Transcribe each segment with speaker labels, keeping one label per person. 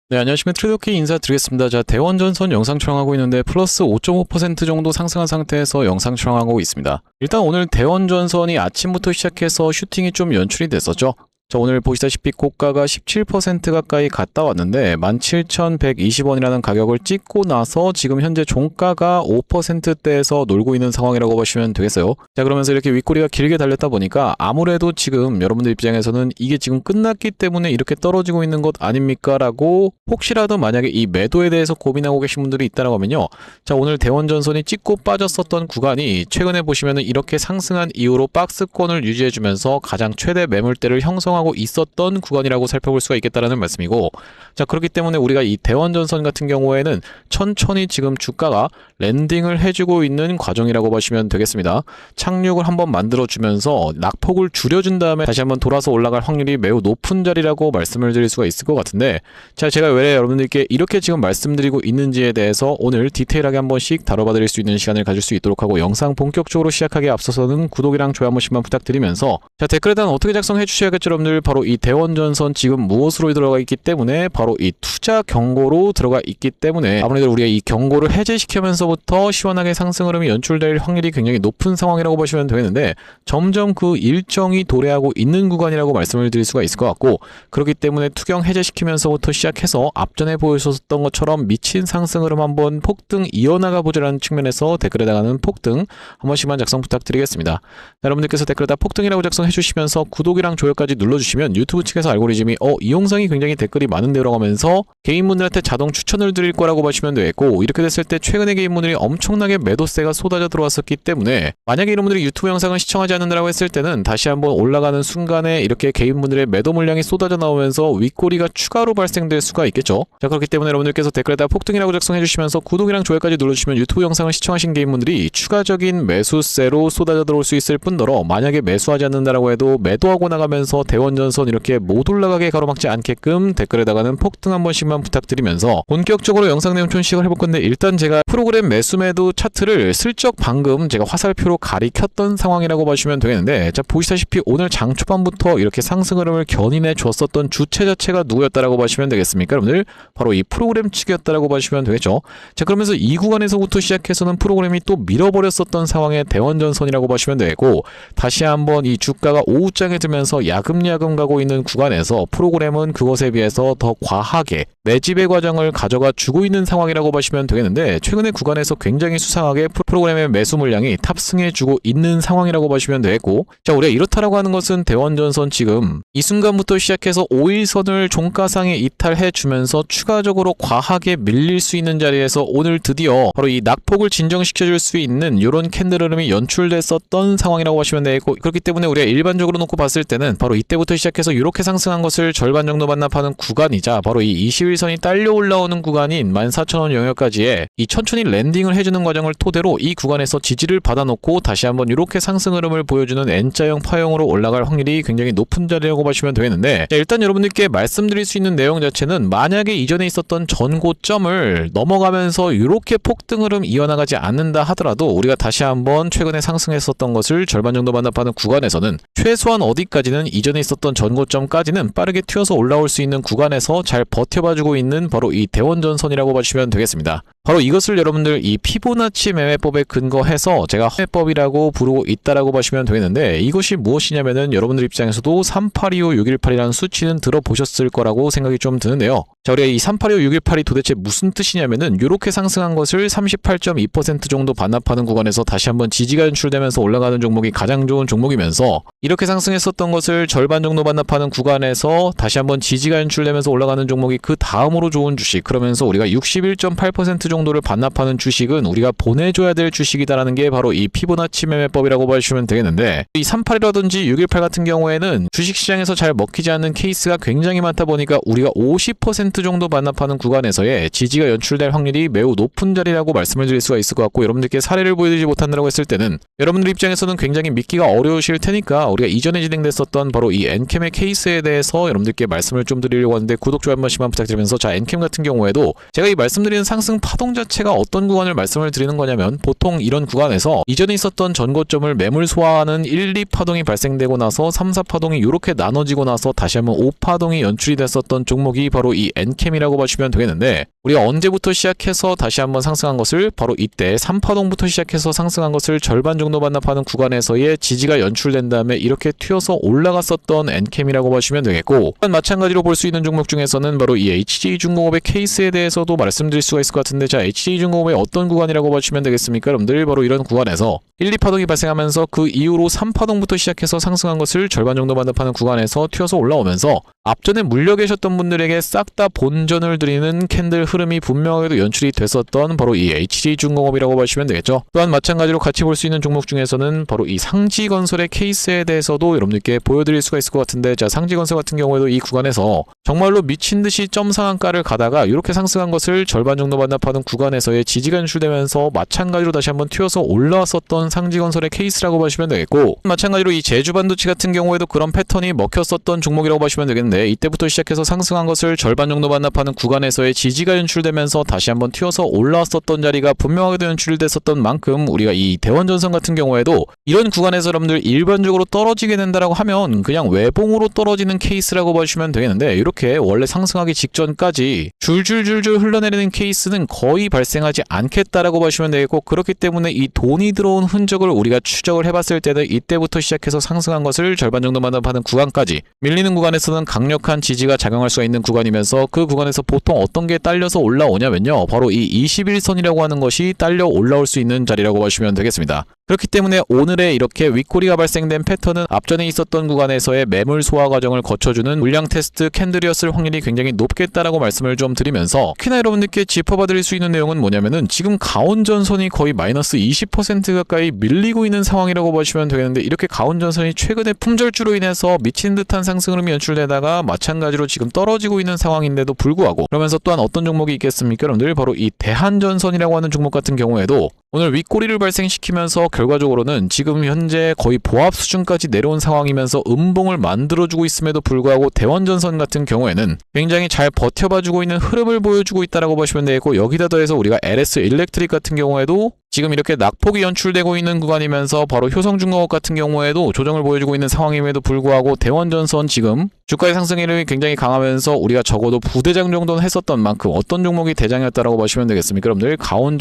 Speaker 1: 네, 안녕하십니까. 트레이더키 인사드리겠습니다. 자, 대원전선 영상 촬영하고 있는데 플러스 5.5% 정도 상승한 상태에서 영상 촬영하고 있습니다. 일단 오늘 대원전선이 아침부터 시작해서 슈팅이 좀 연출이 됐었죠. 자, 오늘 보시다시피 고가가 17% 가까이 갔다 왔는데 17,120원이라는 가격을 찍고 나서 지금 현재 종가가 5%대에서 놀고 있는 상황이라고 보시면 되겠어요. 자, 그러면서 이렇게 윗꼬리가 길게 달렸다 보니까 아무래도 지금 여러분들 입장에서는 이게 지금 끝났기 때문에 이렇게 떨어지고 있는 것 아닙니까? 라고 혹시라도 만약에 이 매도에 대해서 고민하고 계신 분들이 있다고 하면요. 자, 오늘 대원전선이 찍고 빠졌었던 구간이 최근에 보시면은 이렇게 상승한 이후로 박스권을 유지해주면서 가장 최대 매물대를 형성하고 있었던 구간이라고 살펴볼 수가 있겠다라는 말씀이고, 자, 그렇기 때문에 우리가 이 대원전선 같은 경우에는 천천히 지금 주가가 랜딩을 해주고 있는 과정이라고 보시면 되겠습니다. 착륙을 한번 만들어주면서 낙폭을 줄여준 다음에 다시 한번 돌아서 올라갈 확률이 매우 높은 자리라고 말씀을 드릴 수가 있을 것 같은데, 자, 제가 왜 여러분들께 이렇게 지금 말씀드리고 있는지에 대해서 오늘 디테일하게 한 번씩 다뤄봐 드릴 수 있는 시간을 가질 수 있도록 하고, 영상 본격적으로 시작하기에 앞서서는 구독이랑 좋아요 한 번씩만 부탁드리면서, 자, 댓글에단 어떻게 작성해 주셔야겠죠 여러분들. 바로 이 대원전선 지금 무엇으로 들어가 있기 때문에 바로 이 투자 경고로 들어가 있기 때문에 아무래도 우리가 이 경고를 해제시키면서부터 시원하게 상승 흐름이 연출될 확률이 굉장히 높은 상황이라고 보시면 되는데, 점점 그 일정이 도래하고 있는 구간이라고 말씀을 드릴 수가 있을 것 같고, 그렇기 때문에 투경 해제시키면서부터 시작해서 앞전에 보여주셨던 것처럼 미친 상승 흐름 한번 폭등 이어나가 보자라는 측면에서 댓글에다가는 폭등 한 번씩만 작성 부탁드리겠습니다. 여러분들께서 댓글에다 폭등이라고 작성해 주시면서 구독이랑 좋아요까지 눌러주시면 유튜브 측에서 알고리즘이 이 영상이 굉장히 댓글이 많은데라고 하면서 개인분들한테 자동 추천을 드릴 거라고 보시면 되겠고, 이렇게 됐을 때 최근에 개인분들이 엄청나게 매도세가 쏟아져 들어왔었기 때문에 만약에 이런 분들이 유튜브 영상을 시청하지 않는다라고 했을 때는 다시 한번 올라가는 순간에 이렇게 개인분들의 매도 물량이 쏟아져 나오면서 윗꼬리가 추가로 발생될 수가 있겠죠. 자, 그렇기 때문에 여러분들께서 댓글에다 폭등이라고 작성해 주시면서 구독이랑 좋아요까지 눌러주시면 유튜브 영상을 시청하신 개인분들이 추가적인 매수세로 쏟아져 들어올 수 있을 뿐더러, 만약에 매수하지 않는다라고 해도 매도하고 나가면서 대원전선 이렇게 못 올라가게 가로막지 않게끔 댓글에다가는 폭등 한 번씩만 부탁드리면서 본격적으로 영상 내용 좀 시작을 해볼 건데, 일단 제가 프로그램 매수 매도 차트를 슬쩍 방금 제가 화살표로 가리켰던 상황이라고 보시면 되겠는데, 자, 보시다시피 오늘 장 초반부터 이렇게 상승 흐름을 견인해 줬었던 주체 자체가 누구였다라고 보시면 되겠습니까 여러분들? 바로 이 프로그램 측이었다라고 보시면 되겠죠. 자, 그러면서 이 구간에서부터 시작해서는 프로그램이 또 밀어버렸었던 상황의 대원전선이라고 보시면 되고, 다시 한번 이 주가가 오후장에 들면서 야금야금 가고 있는 구간에서 프로그램은 그것에 비해서 더 과하게 매집의 과정을 가져가 주고 있는 상황이라고 보시면 되겠는데, 최근의 구간에서 굉장히 수상하게 프로그램의 매수 물량이 탑승해 주고 있는 상황이라고 보시면 되겠고, 자, 우리가 이렇다라고 하는 것은 대원전선 지금 이 순간부터 시작해서 5일선을 종가상에 이탈해 주면서 추가적으로 과하게 밀릴 수 있는 자리에서 오늘 드디어 바로 이 낙폭을 진정시켜 줄 수 있는 이런 캔들 흐름이 연출됐었던 상황이라고 보시면 되겠고, 그렇기 때문에 우리가 일반적으로 놓고 봤을 때는 바로 이때부터 시작해서 이렇게 상승한 것을 절반 정도 반납하는 구간이자 바로 이 21선이 딸려 올라오는 구간인 14,000원 영역까지의 이 천천히 랜딩을 해주는 과정을 토대로 이 구간에서 지지를 받아놓고 다시 한번 이렇게 상승 흐름을 보여주는 N자형 파형으로 올라갈 확률이 굉장히 높은 자리라고 보시면 되겠는데, 자, 일단 여러분들께 말씀드릴 수 있는 내용 자체는 만약에 이전에 있었던 전고점을 넘어가면서 이렇게 폭등 흐름 이어나가지 않는다 하더라도 우리가 다시 한번 최근에 상승했었던 것을 절반 정도 반납하는 구간에서는 최소한 어디까지는 이전에 있었던 전고점까지는 빠르게 튀어서 올라올 수 있는 구간에서 잘 버텨봐주고 있는 바로 이 대원전선이라고 보시면 되겠습니다. 바로 이것을 여러분들 이 피보나치 매매법에 근거해서 제가 매매법이라고 부르고 있다라고 보시면 되겠는데, 이것이 무엇이냐면은 여러분들 입장에서도 3825, 618이라는 수치는 들어보셨을 거라고 생각이 좀 드는데요. 자, 우리가 이 3825, 618이 도대체 무슨 뜻이냐면은 이렇게 상승한 것을 38.2% 정도 반납하는 구간에서 다시 한번 지지가 연출되면서 올라가는 종목이 가장 좋은 종목이면서, 이렇게 상승했었던 것을 절반 정도 반납하는 구간에서 다시 한번 지지가 연출되면서 올라가는 종목이 그 다음으로 좋은 주식, 그러면서 우리가 61.8% 정도를 반납하는 주식은 우리가 보내줘야 될 주식이다라는 게 바로 이 피보나치 매매법이라고 보시면 되겠는데, 이 38이라든지 618 같은 경우에는 주식시장에서 잘 먹히지 않는 케이스가 굉장히 많다 보니까 우리가 50% 정도 반납하는 구간에서의 지지가 연출될 확률이 매우 높은 자리라고 말씀을 드릴 수가 있을 것 같고, 여러분들께 사례를 보여드리지 못한다고 했을 때는 여러분들 입장에서는 굉장히 믿기가 어려우실 테니까 우리가 이전에 진행됐었던 바로 이 엔캠의 케이스에 대해서 여러분들께 말씀을 좀 드리려고 하는데, 구독, 좋아요 한 번씩만 부탁드리면서, 자, 엔캠 같은 경우에도 제가 이 말씀드리는 상승 파동 파동 자체가 어떤 구간을 말씀을 드리는 거냐면 보통 이런 구간에서 이전에 있었던 전고점을 매물 소화하는 1, 2파동이 발생되고 나서 3, 4파동이 이렇게 나눠지고 나서 다시 한번 5파동이 연출이 됐었던 종목이 바로 이 엔캠이라고 보시면 되겠는데 우리가 언제부터 시작해서 다시 한번 상승한 것을 바로 이때 3파동부터 시작해서 상승한 것을 절반 정도 반납하는 구간에서의 지지가 연출된 다음에 이렇게 튀어서 올라갔었던 엔캠이라고 보시면 되겠고 마찬가지로 볼 수 있는 종목 중에서는 바로 이 HJ중공업의 케이스에 대해서도 말씀드릴 수가 있을 것 같은데 자 HJ중공업의 어떤 구간이라고 보시면 되겠습니까? 여러분들 바로 이런 구간에서 1, 2파동이 발생하면서 그 이후로 3파동부터 시작해서 상승한 것을 절반 정도 반납하는 구간에서 튀어서 올라오면서 앞전에 물려 계셨던 분들에게 싹 다 본전을 드리는 캔들 흐름이 분명하게도 연출이 됐었던 바로 이 HJ중공업이라고 보시면 되겠죠. 또한 마찬가지로 같이 볼 수 있는 종목 중에서는 바로 이 상지건설의 케이스에 대해서도 여러분들께 보여드릴 수가 있을 것 같은데 자 상지건설 같은 경우에도 이 구간에서 정말로 미친듯이 점 상한가를 가다가 이렇게 상승한 것을 절반 정도 반납하는 구간에서의 지지가 연출되면서 마찬가지로 다시 한번 튀어서 올라왔었던 상지건설의 케이스라고 보시면 되겠고 마찬가지로 이 제주반도체 같은 경우에도 그런 패턴이 먹혔었던 종목이라고 보시면 되겠는데 이때부터 시작해서 상승한 것을 절반 정도 반납하는 구간에서의 지지가 연출되면서 다시 한번 튀어서 올라왔었던 자리가 분명하게도 연출됐었던 만큼 우리가 이 대원전선 같은 경우에도 이런 구간에서 여러분들 일반적으로 떨어지게 된다라고 하면 그냥 외봉으로 떨어지는 케이스라고 보시면 되겠는데 이렇게 원래 상승하기 직전까지 줄줄줄줄 흘러내리는 케이스는 거의 발생하지 않겠다라고 보시면 되겠고 그렇기 때문에 이 돈이 들어온 흔적을 우리가 추적을 해봤을 때는 이때부터 시작해서 상승한 것을 절반 정도 반납하는 구간까지 밀리는 구간에서는 강력한 지지가 작용할 수가 있는 구간이면서 그 구간에서 보통 어떤 게 딸려서 올라오냐면요 바로 이 21선이라고 하는 것이 딸려 올라올 수 있는 자리라고 보시면 되겠습니다. 그렇기 때문에 오늘의 이렇게 윗꼬리가 발생된 패턴은 앞전에 있었던 구간에서의 매물 소화 과정을 거쳐주는 물량 테스트 캔들이었을 확률이 굉장히 높겠다라고 말씀을 좀 드리면서 특히나 여러분들께 짚어봐드릴 수 있는 내용은 뭐냐면은 지금 가온전선이 거의 마이너스 20% 가까이 밀리고 있는 상황이라고 보시면 되겠는데 이렇게 가온전선이 최근에 품절주로 인해서 미친 듯한 상승 흐름이 연출되다가 마찬가지로 지금 떨어지고 있는 상황인데도 불구하고 그러면서 또한 어떤 종목이 있겠습니까? 여러분들 바로 이 대한전선이라고 하는 종목 같은 경우에도 오늘 윗꼬리를 발생시키면서 결과적으로는 지금 현재 거의 보합 수준까지 내려온 상황이면서 음봉을 만들어주고 있음에도 불구하고 대원전선 같은 경우에는 굉장히 잘 버텨봐주고 있는 흐름을 보여주고 있다라고 보시면 되겠고 여기다 더해서 우리가 LS 일렉트릭 같은 경우에도 지금 이렇게 낙폭이 연출되고 있는 구간이면서 바로 효성중공업 같은 경우에도 조정을 보여주고 있는 상황임에도 불구하고 대원전선 지금 주가의 상승률이 굉장히 강하면서 우리가 적어도 부대장 정도는 했었던 만큼 어떤 종목이 대장이었다라고 보시면 되겠습니까? 여러분들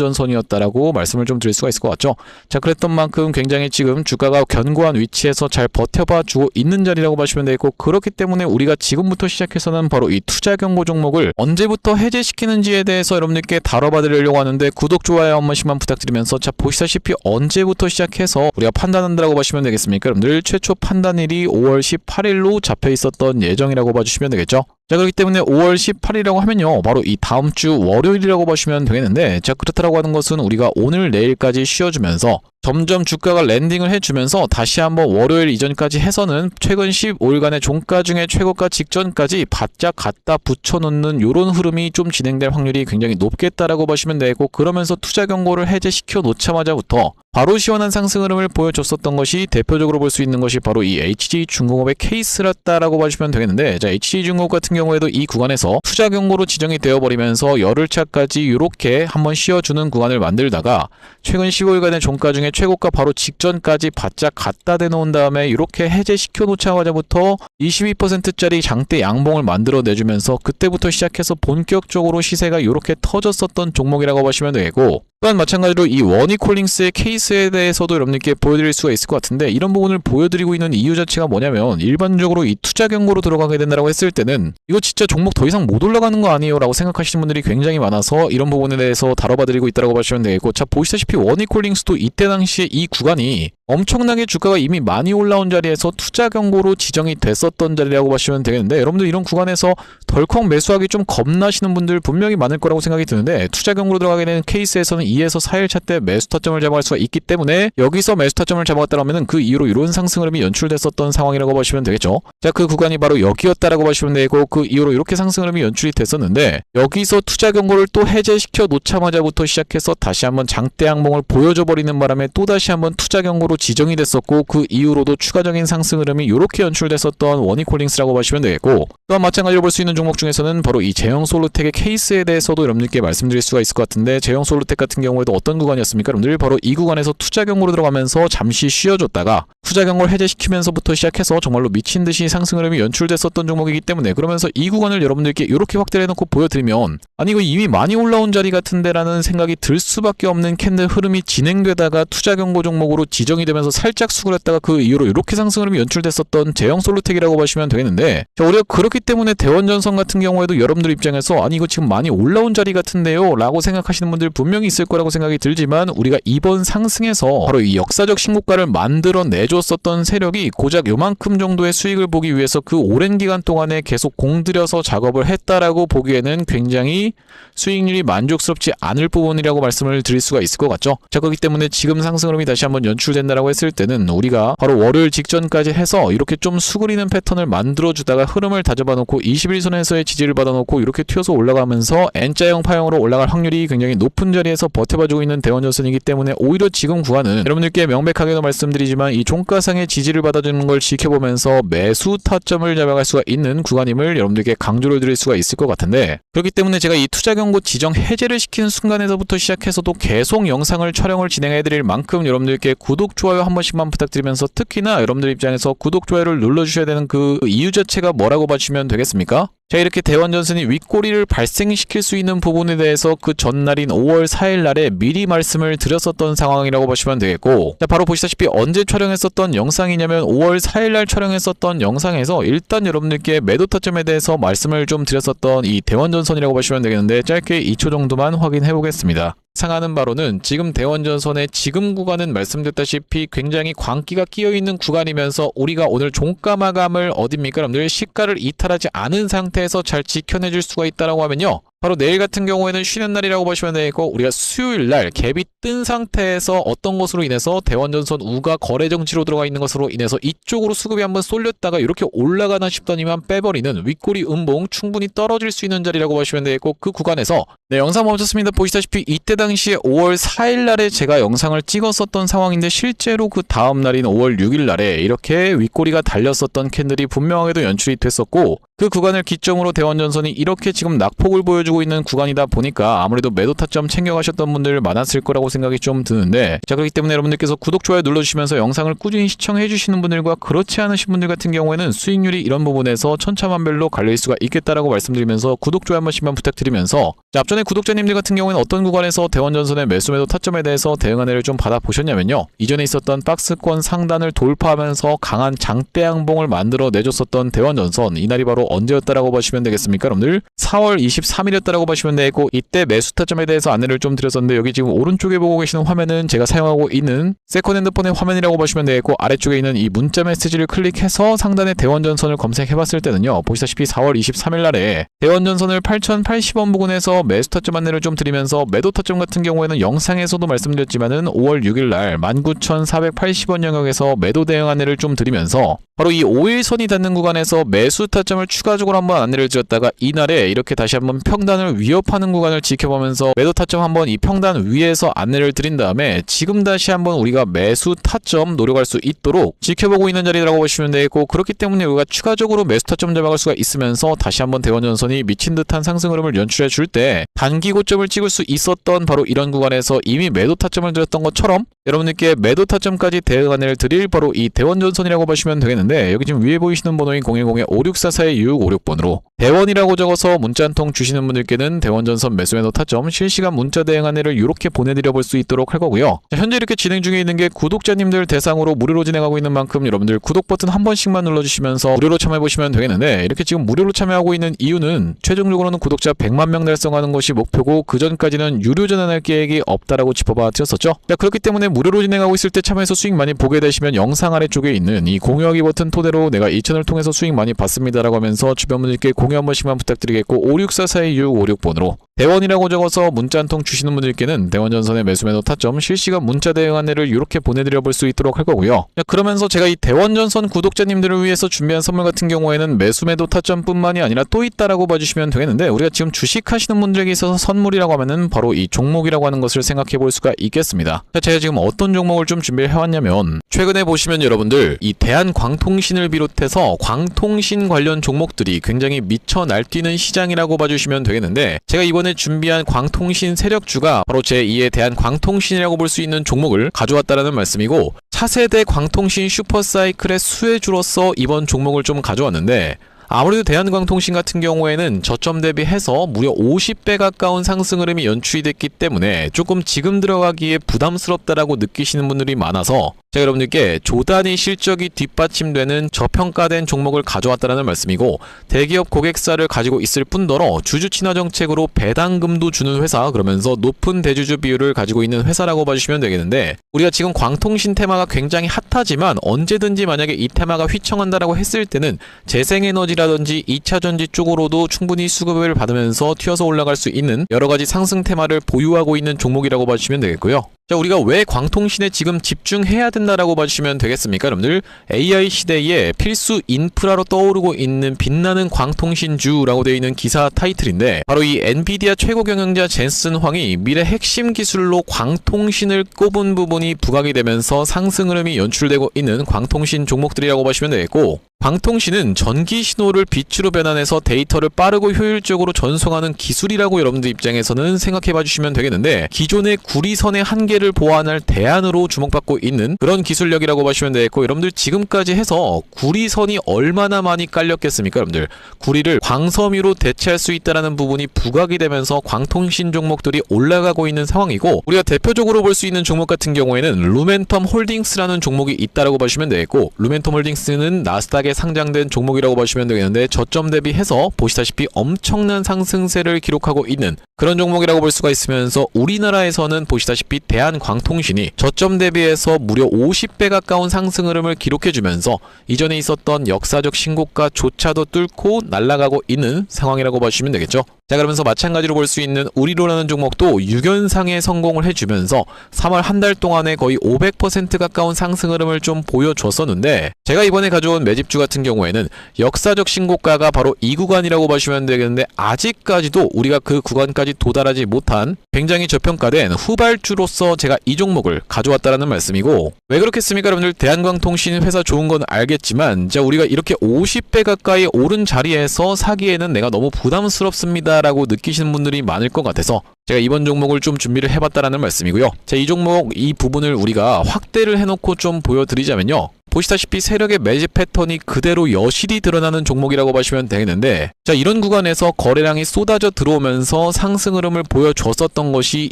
Speaker 1: 가온전선이었다라고 말씀을 좀 드릴 수가 있을 것 같죠? 자 그랬던 만큼 굉장히 지금 주가가 견고한 위치에서 잘 버텨봐 주고 있는 자리라고 보시면 되겠고 그렇기 때문에 우리가 지금부터 시작해서는 바로 이 투자 경고 종목을 언제부터 해제시키는지에 대해서 여러분들께 다뤄봐 드리려고 하는데 구독, 좋아요 한 번씩만 부탁드리면서 자 보시다시피 언제부터 시작해서 우리가 판단한다라고 보시면 되겠습니까? 여러분들 최초 판단일이 5월 18일로 잡혀 있었던 예정이라고 봐주시면 되겠죠? 자 그렇기 때문에 5월 18일이라고 하면요 바로 이 다음 주 월요일이라고 보시면 되겠는데 자 그렇다라고 하는 것은 우리가 오늘 내일까지 쉬어주면서 점점 주가가 랜딩을 해주면서 다시 한번 월요일 이전까지 해서는 최근 15일간의 종가 중에 최고가 직전까지 바짝 갖다 붙여놓는 이런 흐름이 좀 진행될 확률이 굉장히 높겠다라고 보시면 되고 그러면서 투자 경고를 해제시켜 놓자마자부터 바로 시원한 상승 흐름을 보여줬었던 것이 대표적으로 볼 수 있는 것이 바로 이 HJ중공업의 케이스였다라고 봐주시면 되겠는데 자 HJ중공업 같은 경우에도 이 구간에서 투자 경고로 지정이 되어버리면서 열흘차까지 이렇게 한번 쉬어주는 구간을 만들다가 최근 15일간의 종가 중에 최고가 바로 직전까지 바짝 갖다 대놓은 다음에 이렇게 해제시켜 놓자마자부터 22%짜리 장대 양봉을 만들어 내주면서 그때부터 시작해서 본격적으로 시세가 이렇게 터졌었던 종목이라고 보시면 되고 또한 마찬가지로 이 워니콜링스의 케이스에 대해서도 여러분들께 보여드릴 수가 있을 것 같은데 이런 부분을 보여드리고 있는 이유 자체가 뭐냐면 일반적으로 이 투자 경고로 들어가게 된다고 했을 때는 이거 진짜 종목 더 이상 못 올라가는 거 아니에요? 라고 생각하시는 분들이 굉장히 많아서 이런 부분에 대해서 다뤄봐드리고 있다고 보시면 되겠고 자 보시다시피 워니콜링스도 이때 당시에 이 구간이 엄청나게 주가가 이미 많이 올라온 자리에서 투자 경고로 지정이 됐었던 자리라고 보시면 되겠는데 여러분들 이런 구간에서 덜컥 매수하기 좀 겁나시는 분들 분명히 많을 거라고 생각이 드는데 투자 경고로 들어가게 되는 케이스에서는 2에서 4일차 때 매수 타점을 잡아갈 수가 있기 때문에 여기서 매수 타점을 잡아갔다라면은 그 이후로 이런 상승 흐름이 연출됐었던 상황이라고 보시면 되겠죠. 자, 그 구간이 바로 여기였다라고 보시면 되고 그 이후로 이렇게 상승 흐름이 연출이 됐었는데 여기서 투자 경고를 또 해제시켜 놓자마자부터 시작해서 다시 한번 장대 항봉을 보여줘 버리는 바람에 또다시 한번 투자 경고로 지정이 됐었고 그 이후로도 추가적인 상승 흐름이 이렇게 연출됐었던 원익홀딩스라고 보시면 되겠고 또한 마찬가지로 볼 수 있는 종목 중에서는 바로 이 제형솔루텍의 케이스에 대해서도 여러분들께 말씀드릴 수가 있을 것 같은데 제형솔루텍 같은 경우에도 어떤 구간이었습니까? 여러분들 바로 이 구간에서 투자 경고로 들어가면서 잠시 쉬어줬다가 투자 경고를 해제시키면서부터 시작해서 정말로 미친 듯이 상승 흐름이 연출됐었던 종목이기 때문에 그러면서 이 구간을 여러분들께 이렇게 확대를 해놓고 보여드리면 아니 이거 이미 많이 올라온 자리 같은데 라는 생각이 들 수밖에 없는 캔들 흐름이 진행되다가 투자 경고 종목으로 지정이 되면서 살짝 수그렸다가 그 이후로 이렇게 상승 흐름이 연출됐었던 제형솔루텍이라고 보시면 되겠는데 자, 우리가 그렇기 때문에 대원전선 같은 경우에도 여러분들 입장에서 아니 이거 지금 많이 올라온 자리 같은데요 라고 생각하시는 분들 분명히 있을 거라고 생각이 들지만 우리가 이번 상승에서 바로 이 역사적 신고가를 만들어 내줬었던 세력이 고작 요만큼 정도의 수익을 보기 위해서 그 오랜 기간 동안에 계속 공들여서 작업을 했다라고 보기에는 굉장히 수익률이 만족스럽지 않을 부분이라고 말씀을 드릴 수가 있을 것 같죠. 자, 그렇기 때문에 지금 상승 흐름이 다시 한번 연출된다라고 했을 때는 우리가 바로 월요일 직전까지 해서 이렇게 좀 수그리는 패턴을 만들어주다가 흐름을 다져봐 놓고 21선에서의 지지를 받아놓고 이렇게 튀어서 올라가면서 N자형 파형으로 올라갈 확률이 굉장히 높은 자리에서 버텨봐주고 있는 대원전선이기 때문에 오히려 지금 구간은 여러분들께 명백하게도 말씀드리지만 이 종가상의 지지를 받아주는 걸 지켜보면서 매수 타점을 잡아갈 수가 있는 구간임을 여러분들께 강조를 드릴 수가 있을 것 같은데 그렇기 때문에 제가 이 투자 경고 지정 해제를 시키는 순간에서부터 시작해서도 계속 영상을 촬영을 진행해드릴 만큼 여러분들께 구독, 좋아요 한 번씩만 부탁드리면서 특히나 여러분들 입장에서 구독, 좋아요를 눌러주셔야 되는 그 이유 자체가 뭐라고 봐주시면 되겠습니까? 자, 이렇게 대원전선이 윗꼬리를 발생시킬 수 있는 부분에 대해서 그 전날인 5월 4일 날에 미리 말씀을 드렸었던 상황이라고 보시면 되겠고 자, 바로 보시다시피 언제 촬영했었던 영상이냐면 5월 4일 날 촬영했었던 영상에서 일단 여러분들께 매도 타점에 대해서 말씀을 좀 드렸었던 이 대원전선이라고 보시면 되겠는데 짧게 2초 정도만 확인해 보겠습니다. 상하는 바로는 지금 대원전선의 지금 구간은 말씀드렸다시피 굉장히 광기가 끼어있는 구간이면서 우리가 오늘 종가 마감을 어딥니까? 여러분들 시가를 이탈하지 않은 상태에서 잘 지켜내줄 수가 있다라고 하면요. 바로 내일 같은 경우에는 쉬는 날이라고 보시면 되겠고 우리가 수요일 날 갭이 뜬 상태에서 어떤 것으로 인해서 대원전선 우가 거래 정지로 들어가 있는 것으로 인해서 이쪽으로 수급이 한번 쏠렸다가 이렇게 올라가나 싶더니만 빼버리는 윗꼬리 음봉 충분히 떨어질 수 있는 자리라고 보시면 되겠고 그 구간에서 네, 영상 멈췄습니다. 보시다시피 이때 당시에 5월 4일 날에 제가 영상을 찍었었던 상황인데 실제로 그 다음 날인 5월 6일 날에 이렇게 윗꼬리가 달렸었던 캔들이 분명하게도 연출이 됐었고 그 구간을 기점으로 대원전선이 이렇게 지금 낙폭을 보여주고 있는 구간이다 보니까 아무래도 매도 타점 챙겨가셨던 분들 많았을 거라고 생각이 좀 드는데 자, 그렇기 때문에 여러분들께서 구독, 좋아요 눌러주시면서 영상을 꾸준히 시청해 주시는 분들과 그렇지 않으신 분들 같은 경우에는 수익률이 이런 부분에서 천차만별로 갈릴 수가 있겠다라고 말씀드리면서 구독, 좋아요 한 번씩만 부탁드리면서 자, 앞전에 구독자님들 같은 경우에는 어떤 구간에서 대원전선의 매수 매도 타점에 대해서 대응 안내를 좀 받아보셨냐면요. 이전에 있었던 박스권 상단을 돌파하면서 강한 장대 항봉을 만들어 내줬었던 대원전선 이날이 바로 언제였다라고 보시면 되겠습니까? 여러분들 4월 23일이었다라고 보시면 되고 이때 매수 타점에 대해서 안내를 좀 드렸었는데 여기 지금 오른쪽에 보고 계시는 화면은 제가 사용하고 있는 세컨 핸드폰의 화면이라고 보시면 되겠고 아래쪽에 있는 이 문자 메시지를 클릭해서 상단의 대원전선을 검색해봤을 때는요. 보시다시피 4월 23일 날에 대원전선을 8,080원 부근에서 매수 타점 안내를 좀 드리면서 매도 타점 같은 경우에는 영상에서도 말씀드렸지만은 5월 6일 날 19,480원 영역에서 매도 대응 안내를 좀 드리면서 바로 이 5일선이 닿는 구간에서 매수 타점을 추가적으로 한번 안내를 드렸다가 이날에 이렇게 다시 한번 평단을 위협하는 구간을 지켜보면서 매도 타점 한번 이 평단 위에서 안내를 드린 다음에 지금 다시 한번 우리가 매수 타점 노려갈 수 있도록 지켜보고 있는 자리라고 보시면 되겠고 그렇기 때문에 우리가 추가적으로 매수 타점 잡아갈 수가 있으면서 다시 한번 대원전선이 미친 듯한 상승 흐름을 연출해 줄 때 단기 고점을 찍을 수 있었던 바로 이런 구간에서 이미 매도 타점을 드렸던 것처럼 여러분들께 매도 타점까지 대응 안내를 드릴 바로 이 대원전선이라고 보시면 되겠는데 여기 지금 위에 보이시는 번호인 010-5644-6656번으로 대원이라고 적어서 문자 한 통 주시는 분들께는 대원전선 매수 매도 타점 실시간 문자 대응 안내를 이렇게 보내드려 볼 수 있도록 할 거고요. 자, 현재 이렇게 진행 중에 있는 게 구독자님들 대상으로 무료로 진행하고 있는 만큼 여러분들 구독 버튼 한 번씩만 눌러주시면서 무료로 참여해보시면 되겠는데 이렇게 지금 무료로 참여하고 있는 이유는 최종적으로는 구독자 100만 명 달성하는 것이 목표고 그 전까지는 유료 전환할 계획이 없다라고 짚어봐 드렸었죠. 자, 그렇기 때문에 무료로 진행하고 있을 때 참여해서 수익 많이 보게 되시면 영상 아래쪽에 있는 이 공유하기 버튼 토대로 내가 이 채널을 통해서 수익 많이 봤습니다라고 하면서 주변 분들께 공유 한 번씩만 부탁드리겠고 5644-6656번으로 대원이라고 적어서 문자 한 통 주시는 분들께는 대원전선의 매수매도 타점 실시간 문자 대응 안내를 이렇게 보내드려 볼 수 있도록 할 거고요. 자, 그러면서 제가 이 대원전선 구독자님들을 위해서 준비한 선물 같은 경우에는 매수매도 타점뿐만이 아니라 또 있다라고 봐주시면 되겠는데, 우리가 지금 주식하시는 분들에게 있어서 선물이라고 하면은 바로 이 종목이라고 하는 것을 생각해 볼 수가 있겠습니다. 자, 제가 지금 어떤 종목을 좀 준비를 해왔냐면, 최근에 보시면 여러분들 이 대한광통신을 비롯해서 광통신 관련 종목들이 굉장히 미쳐 날뛰는 시장이라고 봐주시면 되겠는데, 제가 이번에 준비한 광통신 세력주가 바로 제2의 대한광통신이라고 볼 수 있는 종목을 가져왔다라는 말씀이고, 차세대 광통신 슈퍼사이클의 수혜주로서 이번 종목을 좀 가져왔는데, 아무래도 대한광통신 같은 경우에는 저점 대비해서 무려 50배 가까운 상승 흐름이 연출이 됐기 때문에 조금 지금 들어가기에 부담스럽다라고 느끼시는 분들이 많아서 제가 여러분들께 조단위 실적이 뒷받침되는 저평가된 종목을 가져왔다는 말씀이고, 대기업 고객사를 가지고 있을 뿐더러 주주 친화 정책으로 배당금도 주는 회사, 그러면서 높은 대주주 비율을 가지고 있는 회사라고 봐주시면 되겠는데, 우리가 지금 광통신 테마가 굉장히 핫하지만 언제든지 만약에 이 테마가 휘청한다라고 했을 때는 재생에너지라든지 2차전지 쪽으로도 충분히 수급을 받으면서 튀어서 올라갈 수 있는 여러가지 상승 테마를 보유하고 있는 종목이라고 봐주시면 되겠고요. 자, 우리가 왜 광통신에 지금 집중해야 된다라고 봐주시면 되겠습니까? 여러분들, AI 시대에 필수 인프라로 떠오르고 있는 빛나는 광통신주라고 되어 있는 기사 타이틀인데, 바로 이 엔비디아 최고 경영자 젠슨 황이 미래 핵심 기술로 광통신을 꼽은 부분이 부각이 되면서 상승 흐름이 연출되고 있는 광통신 종목들이라고 보시면 되겠고, 광통신은 전기 신호를 빛으로 변환해서 데이터를 빠르고 효율적으로 전송하는 기술이라고 여러분들 입장에서는 생각해 봐주시면 되겠는데, 기존의 구리선의 한계를 보완할 대안으로 주목받고 있는 그런 기술력이라고 보시면 되겠고, 여러분들 지금까지 해서 구리선이 얼마나 많이 깔렸겠습니까? 여러분들 구리를 광섬유로 대체할 수 있다는 부분이 부각이 되면서 광통신 종목들이 올라가고 있는 상황이고, 우리가 대표적으로 볼 수 있는 종목 같은 경우에는 루멘텀 홀딩스라는 종목이 있다라고 보시면 되겠고, 루멘텀 홀딩스는 나스닥에 상장된 종목이라고 보시면 되겠는데, 저점 대비해서 보시다시피 엄청난 상승세를 기록하고 있는 그런 종목이라고 볼 수가 있으면서, 우리나라에서는 보시다시피 대한광통신이 저점 대비해서 무려 50배 가까운 상승 흐름을 기록해주면서 이전에 있었던 역사적 신고가조차도 뚫고 날아가고 있는 상황이라고 보시면 되겠죠. 자, 그러면서 마찬가지로 볼 수 있는 우리로라는 종목도 6연상에 성공을 해주면서 3월 한 달 동안에 거의 500% 가까운 상승 흐름을 좀 보여줬었는데, 제가 이번에 가져온 매집주 같은 경우에는 역사적 신고가가 바로 이 구간이라고 보시면 되겠는데, 아직까지도 우리가 그 구간까지 도달하지 못한 굉장히 저평가된 후발주로서 제가 이 종목을 가져왔다라는 말씀이고, 왜 그렇겠습니까? 여러분들, 대한광통신 회사 좋은 건 알겠지만, 자, 우리가 이렇게 50배 가까이 오른 자리에서 사기에는 내가 너무 부담스럽습니다 라고 느끼시는 분들이 많을 것 같아서 제가 이번 종목을 좀 준비를 해봤다라는 말씀이고요. 자, 이 종목 이 부분을 우리가 확대를 해놓고 좀 보여드리자면요, 보시다시피 세력의 매집 패턴이 그대로 여실히 드러나는 종목이라고 보시면 되겠는데, 자, 이런 구간에서 거래량이 쏟아져 들어오면서 상승 흐름을 보여줬었던 것이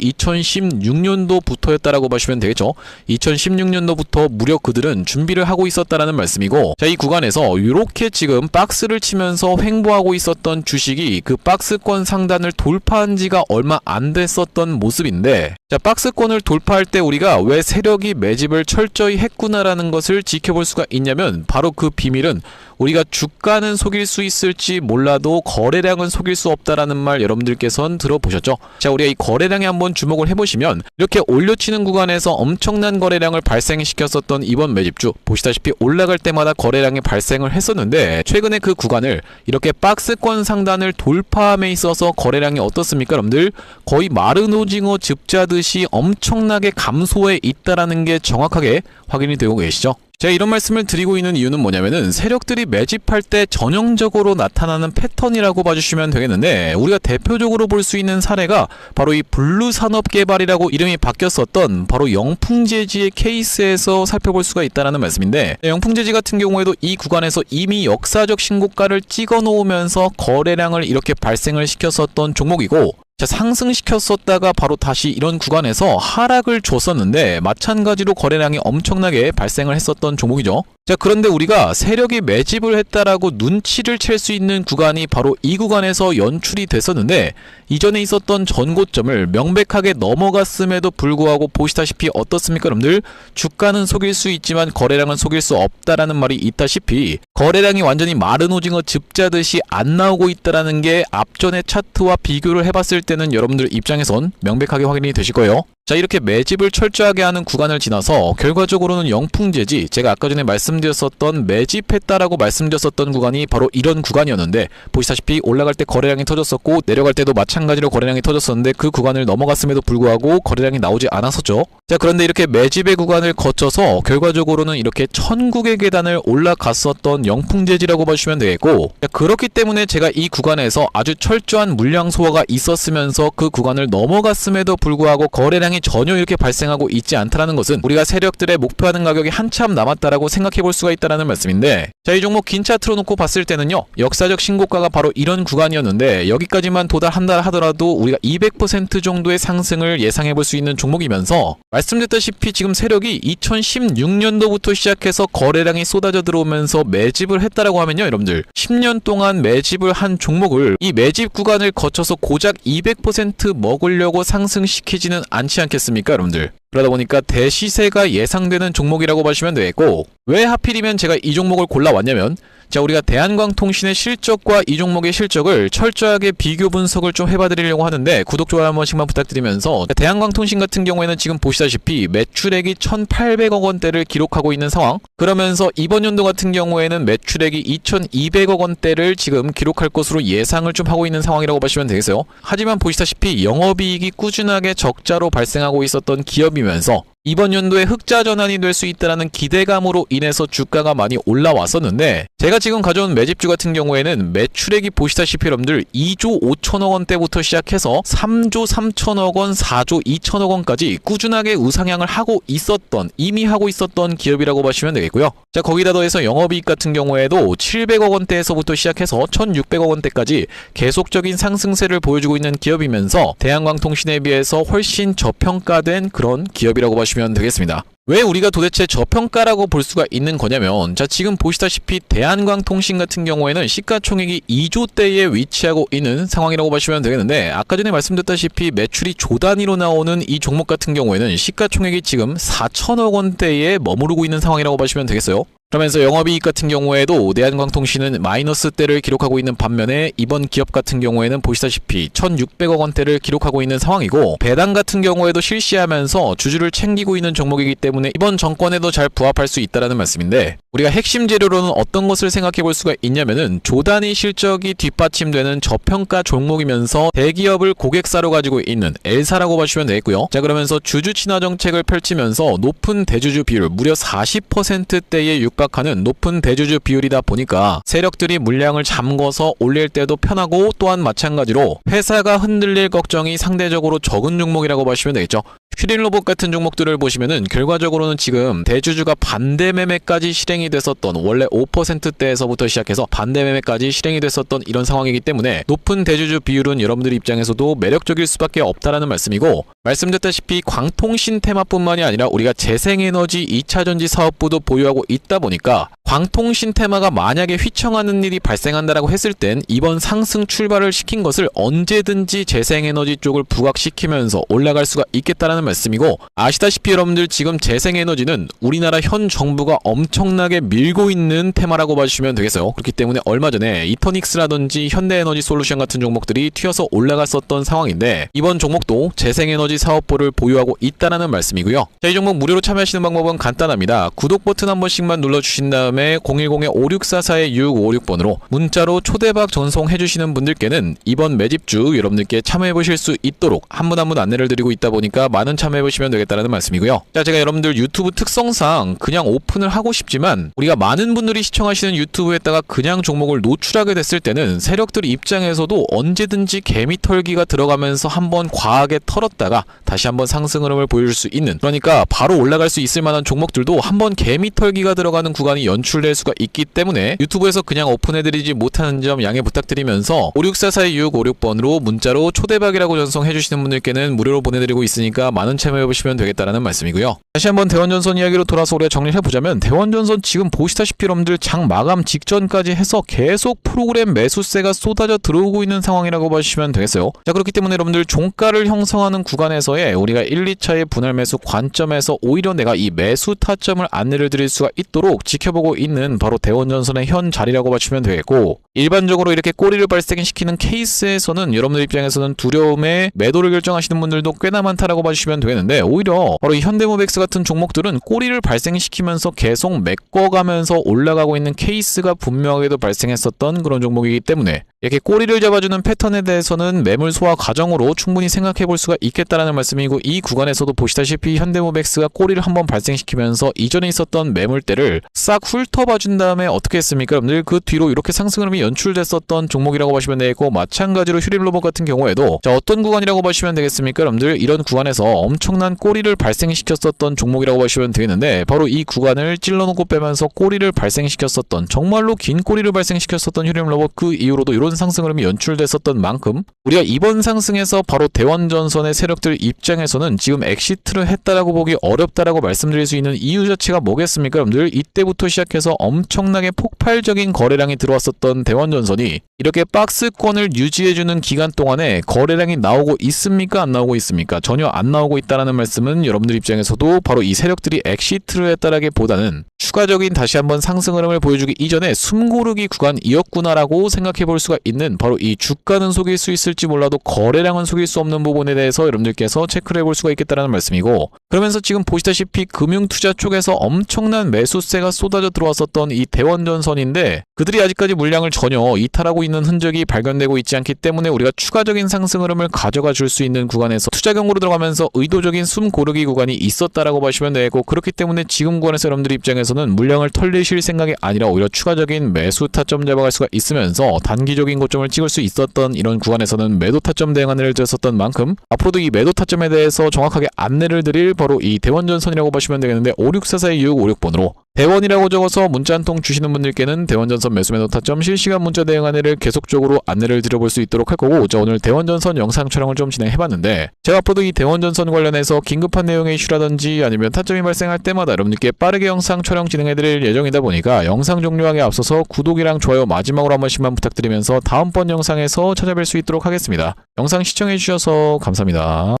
Speaker 1: 2016년도부터였다라고 보시면 되겠죠. 2016년도부터 무려 그들은 준비를 하고 있었다라는 말씀이고, 자, 이 구간에서 이렇게 지금 박스를 치면서 횡보하고 있었던 주식이 그 박스권 상단을 돌파한 지가 얼마 안 됐었던 모습인데, 자, 박스권을 돌파할 때 우리가 왜 세력이 매집을 철저히 했구나라는 것을 지켜볼 수가 있냐면, 바로 그 비밀은 우리가 주가는 속일 수 있을지 몰라도 거래량은 속일 수 없다라는 말 여러분들께서는 들어보셨죠? 자, 우리가 이 거래량에 한번 주목을 해보시면, 이렇게 올려치는 구간에서 엄청난 거래량을 발생시켰었던 이번 매집주, 보시다시피 올라갈 때마다 거래량이 발생을 했었는데, 최근에 그 구간을 이렇게 박스권 상단을 돌파함에 있어서 거래량이 어떻습니까? 여러분들, 거의 마른 오징어 즙자듯이 엄청나게 감소해 있다라는 게 정확하게 확인이 되고 계시죠? 제가 이런 말씀을 드리고 있는 이유는 뭐냐면은, 세력들이 매집할 때 전형적으로 나타나는 패턴이라고 봐주시면 되겠는데, 우리가 대표적으로 볼 수 있는 사례가 바로 이 블루산업개발이라고 이름이 바뀌었었던 바로 영풍재지의 케이스에서 살펴볼 수가 있다는 말씀인데, 영풍재지 같은 경우에도 이 구간에서 이미 역사적 신고가를 찍어 놓으면서 거래량을 이렇게 발생을 시켰었던 종목이고, 자, 상승시켰었다가 바로 다시 이런 구간에서 하락을 줬었는데, 마찬가지로 거래량이 엄청나게 발생을 했었던 종목이죠. 자, 그런데 우리가 세력이 매집을 했다라고 눈치를 챌 수 있는 구간이 바로 이 구간에서 연출이 됐었는데, 이전에 있었던 전고점을 명백하게 넘어갔음에도 불구하고 보시다시피 어떻습니까 여러분들? 주가는 속일 수 있지만 거래량은 속일 수 없다라는 말이 있다시피 거래량이 완전히 마른 오징어 즙자듯이 안 나오고 있다라는 게 앞전의 차트와 비교를 해봤을 때는 여러분들 입장에선 명백하게 확인이 되실 거예요. 자, 이렇게 매집을 철저하게 하는 구간을 지나서 결과적으로는 영풍재지, 제가 아까 전에 말씀드렸었던 매집했다라고 말씀드렸었던 구간이 바로 이런 구간이었는데, 보시다시피 올라갈 때 거래량이 터졌었고 내려갈 때도 마찬가지로 거래량이 터졌었는데 그 구간을 넘어갔음에도 불구하고 거래량이 나오지 않았었죠. 자, 그런데 이렇게 매집의 구간을 거쳐서 결과적으로는 이렇게 천국의 계단을 올라갔었던 영풍재지라고 봐주시면 되겠고, 자, 그렇기 때문에 제가 이 구간에서 아주 철저한 물량 소화가 있었으면서 그 구간을 넘어갔음에도 불구하고 거래량이 전혀 이렇게 발생하고 있지 않다라는 것은 우리가 세력들의 목표하는 가격이 한참 남았다라고 생각해 볼 수가 있다라는 말씀인데, 자, 이 종목 긴 차트로 놓고 봤을 때는요, 역사적 신고가가 바로 이런 구간이었는데 여기까지만 도달한다 하더라도 우리가 200% 정도의 상승을 예상해 볼 수 있는 종목이면서, 말씀드렸다시피 지금 세력이 2016년도부터 시작해서 거래량이 쏟아져 들어오면서 매집을 했다라고 하면요 여러분들, 10년 동안 매집을 한 종목을 이 매집 구간을 거쳐서 고작 200% 먹으려고 상승시키지는 않지 않겠습니까 여러분들? 그러다 보니까 대시세가 예상되는 종목이라고 보시면 되겠고, 왜 하필이면 제가 이 종목을 골라왔냐면, 자, 우리가 대한광통신의 실적과 이 종목의 실적을 철저하게 비교 분석을 좀 해봐드리려고 하는데, 구독, 좋아요 한 번씩만 부탁드리면서, 대한광통신 같은 경우에는 지금 보시다시피 매출액이 1,800억 원대를 기록하고 있는 상황, 그러면서 이번 연도 같은 경우에는 매출액이 2,200억 원대를 지금 기록할 것으로 예상을 좀 하고 있는 상황이라고 보시면 되겠어요. 하지만 보시다시피 영업이익이 꾸준하게 적자로 발생하고 있었던 기업이면서 이번 연도에 흑자 전환이 될 수 있다는 기대감으로 인해서 주가가 많이 올라왔었는데, 제가 지금 가져온 매집주 같은 경우에는 매출액이 보시다시피 여러분들 2조 5천억 원대부터 시작해서 3조 3천억 원, 4조 2천억 원까지 꾸준하게 우상향을 하고 있었던, 이미 하고 있었던 기업이라고 보시면 되겠고요. 자, 거기다 더해서 영업이익 같은 경우에도 700억 원대에서부터 시작해서 1,600억 원대까지 계속적인 상승세를 보여주고 있는 기업이면서 대한광통신에 비해서 훨씬 저평가된 그런 기업이라고 보시면 되겠습니다. 왜 우리가 도대체 저평가라고 볼 수가 있는 거냐면, 자, 지금 보시다시피 대한광통신 같은 경우에는 시가총액이 2조대에 위치하고 있는 상황이라고 보시면 되겠는데, 아까 전에 말씀드렸다시피 매출이 조 단위로 나오는 이 종목 같은 경우에는 시가총액이 지금 4천억 원대에 머무르고 있는 상황이라고 보시면 되겠어요. 그러면서 영업이익 같은 경우에도 대한광통신은 마이너스대를 기록하고 있는 반면에 이번 기업 같은 경우에는 보시다시피 1,600억 원대를 기록하고 있는 상황이고, 배당 같은 경우에도 실시하면서 주주를 챙기고 있는 종목이기 때문에 이번 정권에도 잘 부합할 수 있다는 말씀인데, 우리가 핵심 재료로는 어떤 것을 생각해 볼 수가 있냐면은 조단위 실적이 뒷받침되는 저평가 종목이면서 대기업을 고객사로 가지고 있는 L사라고 보시면 되겠고요. 자, 그러면서 주주 친화 정책을 펼치면서 높은 대주주 비율, 무려 40%대에 육박하는 높은 대주주 비율이다 보니까 세력들이 물량을 잠궈서 올릴 때도 편하고, 또한 마찬가지로 회사가 흔들릴 걱정이 상대적으로 적은 종목이라고 보시면 되겠죠. 슈린로봇 같은 종목들을 보시면은 결과적으로는 지금 대주주가 반대 매매까지 실행이 됐었던, 원래 5%대에서부터 시작해서 반대 매매까지 실행이 됐었던 이런 상황이기 때문에 높은 대주주 비율은 여러분들 입장에서도 매력적일 수밖에 없다라는 말씀이고, 말씀드렸다시피 광통신 테마뿐만이 아니라 우리가 재생에너지 2차전지 사업부도 보유하고 있다 보니까 광통신 테마가 만약에 휘청하는 일이 발생한다라고 했을 땐 이번 상승 출발을 시킨 것을 언제든지 재생에너지 쪽을 부각시키면서 올라갈 수가 있겠다라는 말씀이고, 아시다시피 여러분들 지금 재생에너지는 우리나라 현 정부가 엄청나게 밀고 있는 테마라고 봐주시면 되겠어요. 그렇기 때문에 얼마 전에 이터닉스라든지 현대에너지 솔루션 같은 종목들이 튀어서 올라갔었던 상황인데, 이번 종목도 재생에너지 사업부를 보유하고 있다라는 말씀이고요. 자, 이 종목 무료로 참여하시는 방법은 간단합니다. 구독 버튼 한 번씩만 눌러주신 다음에 010-5644-6556번으로 문자로 초대박 전송해주시는 분들께는 이번 매집주 여러분들께 참여해보실 수 있도록 한 분 한 분 안내를 드리고 있다 보니까 많은 참여해보시면 되겠다는 말씀이고요. 자, 제가 여러분들 유튜브 특성상 그냥 오픈을 하고 싶지만, 우리가 많은 분들이 시청하시는 유튜브에다가 그냥 종목을 노출하게 됐을 때는 세력들 입장에서도 언제든지 개미 털기가 들어가면서 한번 과하게 털었다가 다시 한번 상승 흐름을 보여줄 수 있는, 그러니까 바로 올라갈 수 있을 만한 종목들도 한번 개미 털기가 들어가는 구간이 연출될 수가 있기 때문에 유튜브에서 그냥 오픈해드리지 못하는 점 양해 부탁드리면서 56442-656번으로 문자로 초대박이라고 전송해주시는 분들께는 무료로 보내드리고 있으니까 많은 참여해보시면 되겠다라는 말씀이고요. 다시 한번 대원전선 이야기로 돌아서 우리가 정리를 해보자면 대원전선 지금 보시다시피 여러분들 장 마감 직전까지 해서 계속 프로그램 매수세가 쏟아져 들어오고 있는 상황이라고 보시면 되겠어요. 자, 그렇기 때문에 여러분들 종가를 형성하는 구간에서의 우리가 1, 2차의 분할 매수 관점에서 오히려 내가 이 매수 타점을 안내를 드릴 수가 있도록 지켜보고 있는 바로 대원전선의 현 자리라고 보시면 되겠고, 일반적으로 이렇게 꼬리를 발생시키는 케이스에서는 여러분들 입장에서는 두려움에 매도를 결정하시는 분들도 꽤나 많다라고 봐주시면 되는데, 오히려 바로 이 현대모백스 같은 종목들은 꼬리를 발생시키면서 계속 메꿔가면서 올라가고 있는 케이스가 분명하게도 발생했었던 그런 종목이기 때문에 이렇게 꼬리를 잡아주는 패턴에 대해서는 매물 소화 과정으로 충분히 생각해 볼 수가 있겠다라는 말씀이고, 이 구간에서도 보시다시피 현대모백스가 꼬리를 한번 발생시키면서 이전에 있었던 매물대를 싹 훑어봐준 다음에 어떻게 했습니까? 여러분들 그 뒤로 이렇게 상승 흐름이 연출됐었던 종목이라고 보시면 되겠고, 마찬가지로 휴림로봇 같은 경우에도 자, 어떤 구간이라고 보시면 되겠습니까? 여러분들 이런 구간에서 엄청난 꼬리를 발생시켰었던 종목이라고 보시면 되겠는데, 바로 이 구간을 찔러놓고 빼면서 꼬리를 발생시켰었던, 정말로 긴 꼬리를 발생시켰었던 휴림로봇, 그 이후로도 이런 상승 흐름이 연출됐었던 만큼 우리가 이번 상승에서 바로 대원전선의 세력들 입장에서는 지금 엑시트를 했다라고 보기 어렵다라고 말씀드릴 수 있는 이유 자체가 뭐겠습니까? 여러분들 이때부터 시작해서 엄청나게 폭발적인 거래량이 들어왔었던 대원전선이 이렇게 박스권을 유지해주는 기간 동안에 거래량이 나오고 있습니까? 안 나오고 있습니까? 전혀 안 나오고 있다라는 말씀은 여러분들 입장에서도 바로 이 세력들이 엑시트를 했다라기보다는 추가적인 다시 한번 상승 흐름을 보여주기 이전에 숨고르기 구간이었구나라고 생각해 볼 수가 있는, 바로 이 주가는 속일 수 있을지 몰라도 거래량은 속일 수 없는 부분에 대해서 여러분들께서 체크를 해볼 수가 있겠다는 말씀이고, 그러면서 지금 보시다시피 금융투자 쪽에서 엄청난 매수세가 쏟아져 들어왔었던 이 대원전선인데 그들이 아직까지 물량을 전혀 이탈하고 있는 흔적이 발견되고 있지 않기 때문에 우리가 추가적인 상승 흐름을 가져가 줄 수 있는 구간에서 투자 경고로 들어가면서 의도적인 숨 고르기 구간이 있었다라고 보시면 되고, 그렇기 때문에 지금 구간에서 여러분들 입장에서는 물량을 털리실 생각이 아니라 오히려 추가적인 매수 타점 잡아갈 수가 있으면서 단기적인 고점을 찍을 수 있었던 이런 구간에서는 매도 타점 대응 안내를 드렸었던 만큼 앞으로도 이 매도 타점에 대해서 정확하게 안내를 드릴 바로 이 대원전선이라고 보시면 되겠는데, 56442-656번으로 대원이라고 적어서 문자 한 통 주시는 분들께는 대원전선 매수 매도 타점 실시간 문자 대응 안내를 계속적으로 안내를 드려볼 수 있도록 할 거고, 자, 오늘 대원전선 영상 촬영을 좀 진행해봤는데, 제가 앞으로도 이 대원전선 관련해서 긴급한 내용의 이슈라든지 아니면 타점이 발생할 때마다 여러분들께 빠르게 영상 촬영 진행해드릴 예정이다 보니까 영상 종료하기에 앞서서 구독이랑 좋아요 마지막으로 한 번씩만 부탁드리면서 다음번 영상에서 찾아뵐 수 있도록 하겠습니다. 영상 시청해주셔서 감사합니다.